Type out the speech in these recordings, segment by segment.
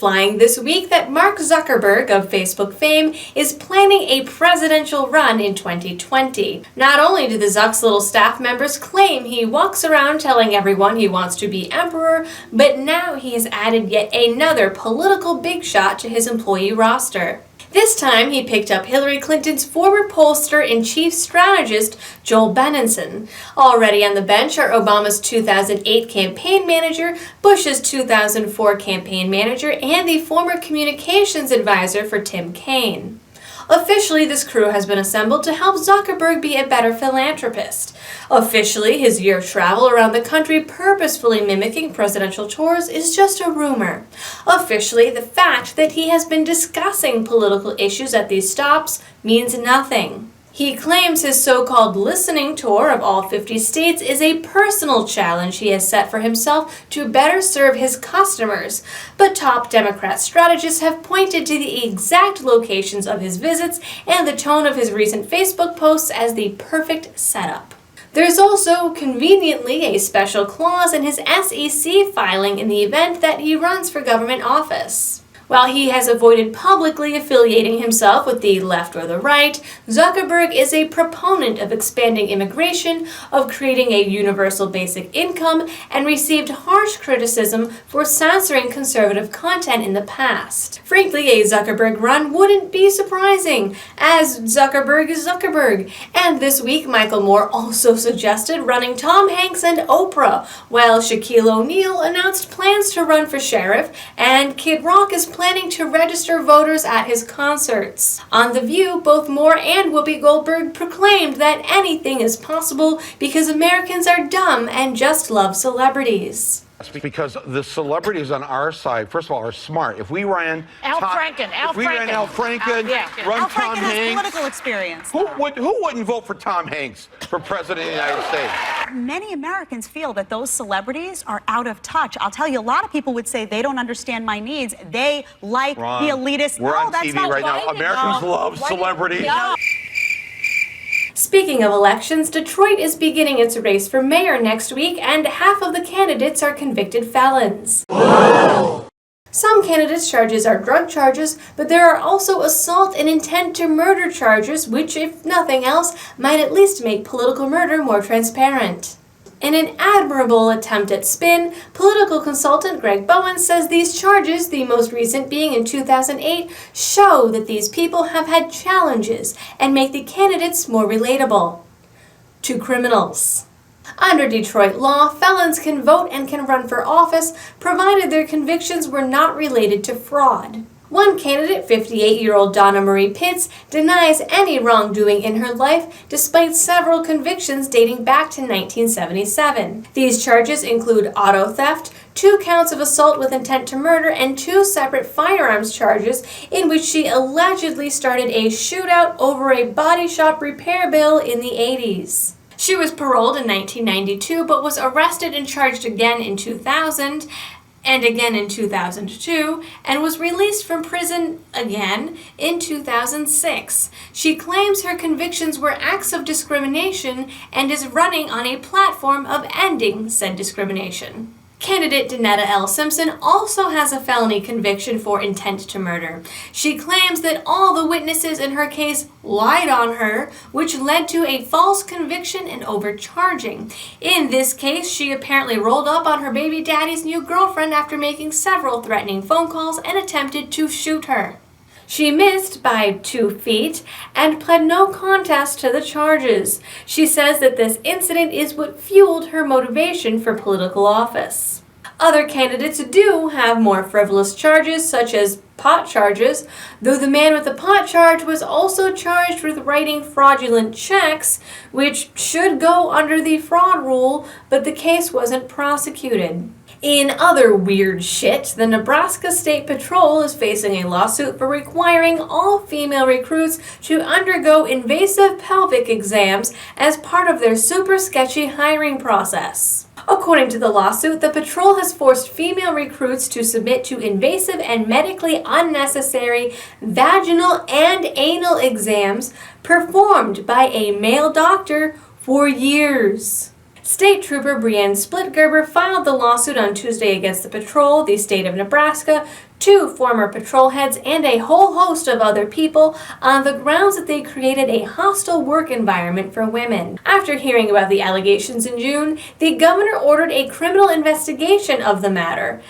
flying this week that Mark Zuckerberg of Facebook fame is planning a presidential run in 2020. Not only do the Zuck's little staff members claim he walks around telling everyone he wants to be emperor, but now he has added yet another political big shot to his employee roster. This time, he picked up Hillary Clinton's former pollster and chief strategist, Joel Benenson. Already on the bench are Obama's 2008 campaign manager, Bush's 2004 campaign manager, and the former communications advisor for Tim Kaine. Officially, this crew has been assembled to help Zuckerberg be a better philanthropist. Officially, his year of travel around the country purposefully mimicking presidential tours is just a rumor. Officially, the fact that he has been discussing political issues at these stops means nothing. He claims his so-called listening tour of all 50 states is a personal challenge he has set for himself to better serve his customers, but top Democrat strategists have pointed to the exact locations of his visits and the tone of his recent Facebook posts as the perfect setup. There's also, conveniently, a special clause in his SEC filing in the event that he runs for government office. While he has avoided publicly affiliating himself with the left or the right, Zuckerberg is a proponent of expanding immigration, of creating a universal basic income, and received harsh criticism for censoring conservative content in the past. Frankly, a Zuckerberg run wouldn't be surprising, as Zuckerberg is Zuckerberg. And this week, Michael Moore also suggested running Tom Hanks and Oprah, while Shaquille O'Neal announced plans to run for sheriff, and Kid Rock is planning to register voters at his concerts. On The View, both Moore and Whoopi Goldberg proclaimed that anything is possible because Americans are dumb and just love celebrities. Because the celebrities on our side, first of all, are smart. If we ran Al Franken, run Tom Hanks, has political experience. Who wouldn't vote for Tom Hanks for president of the United States? Many Americans feel that those celebrities are out of touch. I'll tell you, a lot of people would say they don't understand my needs. They like the elitist. We're on TV right now. Americans love celebrities. No. Speaking of elections, Detroit is beginning its race for mayor next week, and half of the candidates are convicted felons. Whoa. Some candidates' charges are drug charges, but there are also assault and intent to murder charges, which, if nothing else, might at least make political murder more transparent. In an admirable attempt at spin, political consultant Greg Bowen says these charges, the most recent being in 2008, show that these people have had challenges and make the candidates more relatable to criminals. Under Detroit law, felons can vote and can run for office, provided their convictions were not related to fraud. One candidate, 58-year-old Donna Marie Pitts, denies any wrongdoing in her life despite several convictions dating back to 1977. These charges include auto theft, 2 counts of assault with intent to murder, and 2 separate firearms charges in which she allegedly started a shootout over a body shop repair bill in the 80s. She was paroled in 1992 but was arrested and charged again in 2000. And again in 2002, and was released from prison again in 2006. She claims her convictions were acts of discrimination and is running on a platform of ending said discrimination. Candidate Danetta L. Simpson also has a felony conviction for intent to murder. She claims that all the witnesses in her case lied on her, which led to a false conviction and overcharging. In this case, she apparently rolled up on her baby daddy's new girlfriend after making several threatening phone calls and attempted to shoot her. She missed by 2 feet and pled no contest to the charges. She says that this incident is what fueled her motivation for political office. Other candidates do have more frivolous charges, such as pot charges, though the man with the pot charge was also charged with writing fraudulent checks, which should go under the fraud rule, but the case wasn't prosecuted. In other weird shit, the Nebraska State Patrol is facing a lawsuit for requiring all female recruits to undergo invasive pelvic exams as part of their super sketchy hiring process. According to the lawsuit, the patrol has forced female recruits to submit to invasive and medically unnecessary vaginal and anal exams performed by a male doctor for years. State Trooper Brienne Splitgerber filed the lawsuit on Tuesday against the patrol, the state of Nebraska, 2 former patrol heads, and a whole host of other people on the grounds that they created a hostile work environment for women. After hearing about the allegations in June, the governor ordered a criminal investigation of the matter.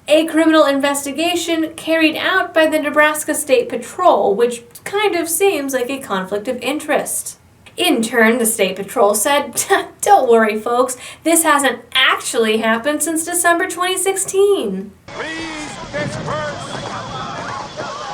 A criminal investigation carried out by the Nebraska State Patrol, which kind of seems like a conflict of interest. In turn, the State Patrol said, "Don't worry, folks, this hasn't actually happened since December 2016. Please disperse.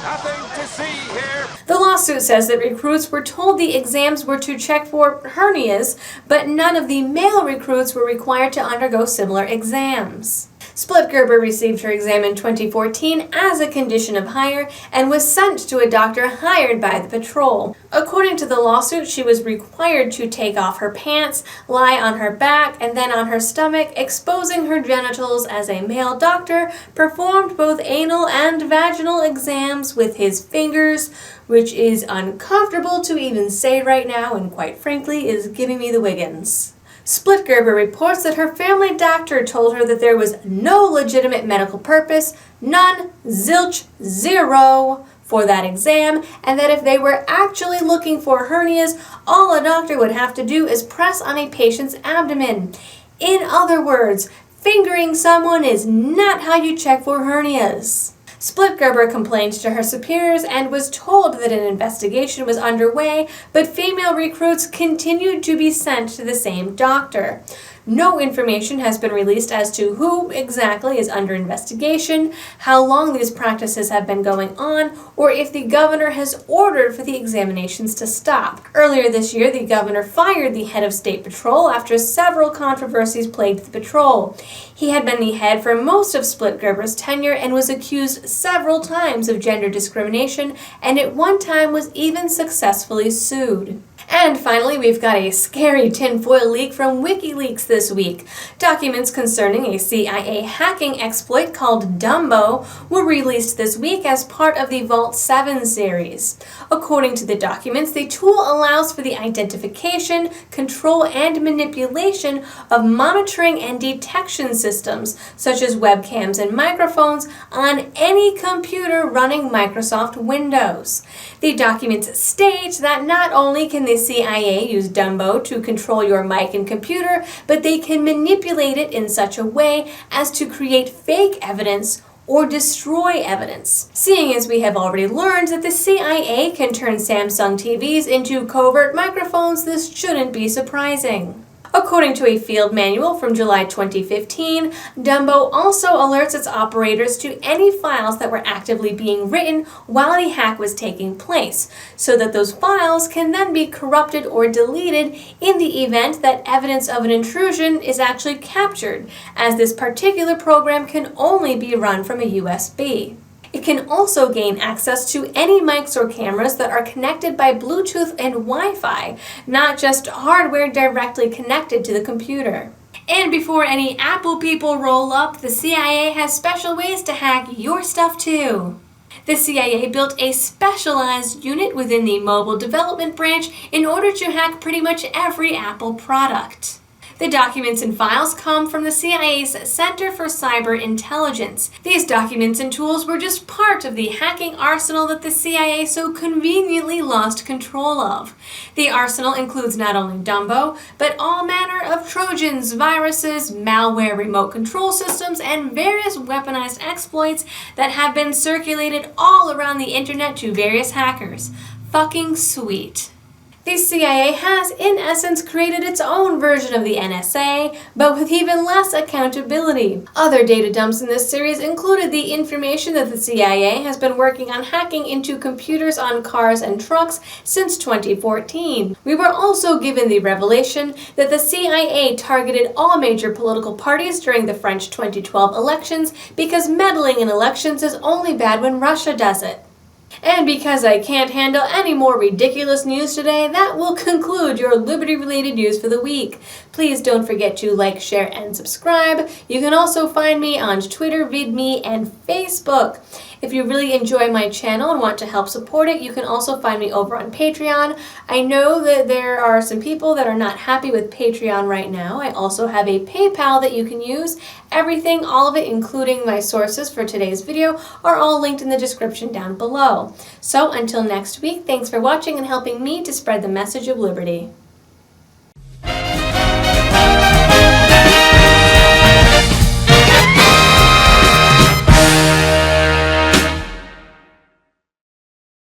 Nothing to see here." The lawsuit says that recruits were told the exams were to check for hernias, but none of the male recruits were required to undergo similar exams. Split Gerber received her exam in 2014 as a condition of hire and was sent to a doctor hired by the patrol. According to the lawsuit, she was required to take off her pants, lie on her back, and then on her stomach, exposing her genitals as a male doctor performed both anal and vaginal exams with his fingers, which is uncomfortable to even say right now and quite frankly is giving me the Wiggins. Split Gerber reports that her family doctor told her that there was no legitimate medical purpose, none, zilch, zero, for that exam, and that if they were actually looking for hernias, all a doctor would have to do is press on a patient's abdomen. In other words, fingering someone is not how you check for hernias. Split Gerber complained to her superiors and was told that an investigation was underway, but female recruits continued to be sent to the same doctor. No information has been released as to who exactly is under investigation, how long these practices have been going on, or if the governor has ordered for the examinations to stop. Earlier this year, the governor fired the head of State Patrol after several controversies plagued the patrol. He had been the head for most of Split Gerber's tenure and was accused several times of gender discrimination, and at one time was even successfully sued. And finally, we've got a scary tinfoil leak from Wikileaks this week. Documents concerning a CIA hacking exploit called Dumbo were released this week as part of the Vault 7 series. According to the documents, the tool allows for the identification, control, and manipulation of monitoring and detection systems, such as webcams and microphones, on any computer running Microsoft Windows. The documents state that not only can the CIA use Dumbo to control your mic and computer, but they can manipulate it in such a way as to create fake evidence or destroy evidence. Seeing as we have already learned that the CIA can turn Samsung TVs into covert microphones, this shouldn't be surprising. According to a field manual from July 2015, Dumbo also alerts its operators to any files that were actively being written while the hack was taking place, so that those files can then be corrupted or deleted in the event that evidence of an intrusion is actually captured, as this particular program can only be run from a USB. It can also gain access to any mics or cameras that are connected by Bluetooth and Wi-Fi, not just hardware directly connected to the computer. And before any Apple people roll up, the CIA has special ways to hack your stuff too. The CIA built a specialized unit within the mobile development branch in order to hack pretty much every Apple product. The documents and files come from the CIA's Center for Cyber Intelligence. These documents and tools were just part of the hacking arsenal that the CIA so conveniently lost control of. The arsenal includes not only Dumbo, but all manner of Trojans, viruses, malware, remote control systems, and various weaponized exploits that have been circulated all around the internet to various hackers. Fucking sweet. The CIA has, in essence, created its own version of the NSA, but with even less accountability. Other data dumps in this series included the information that the CIA has been working on hacking into computers on cars and trucks since 2014. We were also given the revelation that the CIA targeted all major political parties during the French 2012 elections because meddling in elections is only bad when Russia does it. And because I can't handle any more ridiculous news today, that will conclude your Liberty-related news for the week. Please don't forget to like, share, and subscribe. You can also find me on Twitter, VidMe, and Facebook. If you really enjoy my channel and want to help support it, you can also find me over on Patreon. I know that there are some people that are not happy with Patreon right now. I also have a PayPal that you can use. Everything, all of it, including my sources for today's video, are all linked in the description down below. So until next week, thanks for watching and helping me to spread the message of liberty.